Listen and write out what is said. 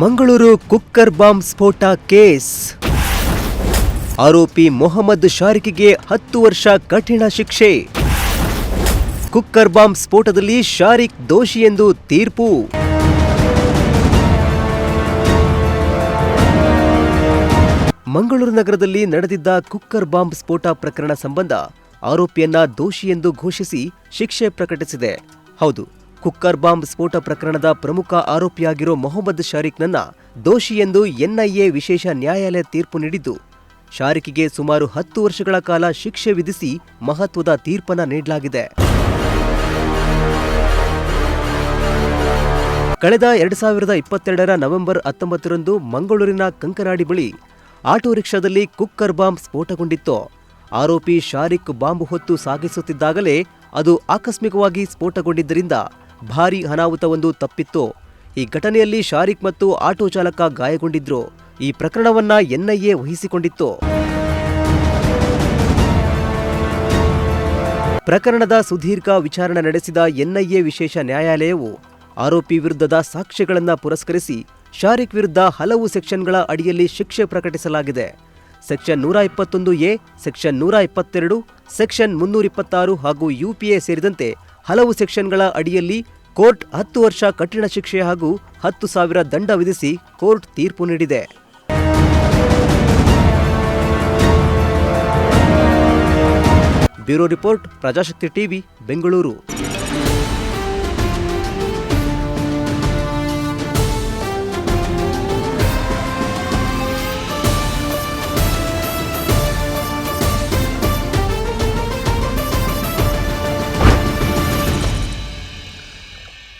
Mangaluru cooker bomb ಸ್ಫೋಟ case. ಆರೋಪಿ ಮೊಹಮ್ಮದ್ ಶಾರಿಕ್ಗೆ 10 ವರ್ಷ ಕಠಿಣ ಶಿಕ್ಷೆ. ಕುಕ್ಕರ್ ಬಾಂಬ್ ಸ್ಫೋಟದಲ್ಲಿ ಶಾರಿಕ್ ದೋಷಿ ಎಂದು ತೀರ್ಪು. ಮಂಗಳೂರು ನಗರದಲ್ಲಿ ನಡೆದಿದ್ದ ಕುಕ್ಕರ್ ಬಾಂಬ್ ಸ್ಫೋಟ ಪ್ರಕರಣ ಸಂಬಂಧ ಆರೋಪಿಯನ್ನ ದೋಷಿ ಎಂದು ಘೋಷಿಸಿ ಶಿಕ್ಷೆ ಪ್ರಕಟಿಸಿದೆ. ಹೌದು, ಕುಕ್ಕರ್ ಬಾಂಬ್ ಸ್ಫೋಟ ಪ್ರಕರಣದ ಪ್ರಮುಖ ಆರೋಪಿಯಾಗಿರೋ ಮೊಹಮ್ಮದ್ ಶಾರಿಕ್ನನ್ನ ದೋಷಿ ಎಂದು ಎನ್ಐಎ ವಿಶೇಷ ನ್ಯಾಯಾಲಯ ತೀರ್ಪು ನೀಡಿದ್ದು, ಶಾರಿಕ್ಗೆ ಸುಮಾರು 10 ವರ್ಷಗಳ ಕಾಲ ಶಿಕ್ಷೆ ವಿಧಿಸಿ ಮಹತ್ವದ ತೀರ್ಪನ್ನ ನೀಡಲಾಗಿದೆ. ಕಳೆದ 2022ರ ನವೆಂಬರ್ 19ರಂದು ಮಂಗಳೂರಿನ ಕಂಕನಾಡಿ ಬಳಿ ಆಟೋ ರಿಕ್ಷಾದಲ್ಲಿ ಕುಕ್ಕರ್ ಬಾಂಬ್ ಸ್ಫೋಟಗೊಂಡಿತ್ತು. ಆರೋಪಿ ಶಾರಿಕ್ ಬಾಂಬ್ ಹೊತ್ತು ಸಾಗಿಸುತ್ತಿದ್ದಾಗಲೇ ಅದು ಆಕಸ್ಮಿಕವಾಗಿ ಸ್ಫೋಟಗೊಂಡಿದ್ದರಿಂದ ಭಾರೀ ಅನಾಹುತವೊಂದು ತಪ್ಪಿತ್ತು. ಈ ಘಟನೆಯಲ್ಲಿ ಶಾರಿಕ್ ಮತ್ತು ಆಟೋ ಚಾಲಕ ಗಾಯಗೊಂಡಿದ್ರು. ಈ ಪ್ರಕರಣವನ್ನ ಎನ್ಐಎ ವಹಿಸಿಕೊಂಡಿತ್ತು. ಪ್ರಕರಣದ ಸುದೀರ್ಘ ವಿಚಾರಣೆ ನಡೆಸಿದ ಎನ್ಐಎ ವಿಶೇಷ ನ್ಯಾಯಾಲಯವು ಆರೋಪಿ ವಿರುದ್ಧದ ಸಾಕ್ಷ್ಯಗಳನ್ನು ಪುರಸ್ಕರಿಸಿ ಶಾರಿಕ್ ವಿರುದ್ಧ ಹಲವು ಸೆಕ್ಷನ್ಗಳ ಅಡಿಯಲ್ಲಿ ಶಿಕ್ಷೆ ಪ್ರಕಟಿಸಲಾಗಿದೆ. ಸೆಕ್ಷನ್ 121A, ಸೆಕ್ಷನ್ 122, ಸೆಕ್ಷನ್ 326 ಹಾಗೂ ಯುಪಿಎ ಸೇರಿದಂತೆ ಹಲವು ಸೆಕ್ಷನ್ಗಳ ಅಡಿಯಲ್ಲಿ ಕೋರ್ಟ್ 10 ವರ್ಷ ಕಠಿಣ ಶಿಕ್ಷೆ ಹಾಗೂ 10,000 ದಂಡ ವಿಧಿಸಿ ಕೋರ್ಟ್ ತೀರ್ಪು ನೀಡಿದೆ. Bureau report, Prajashakti TV, Bengaluru.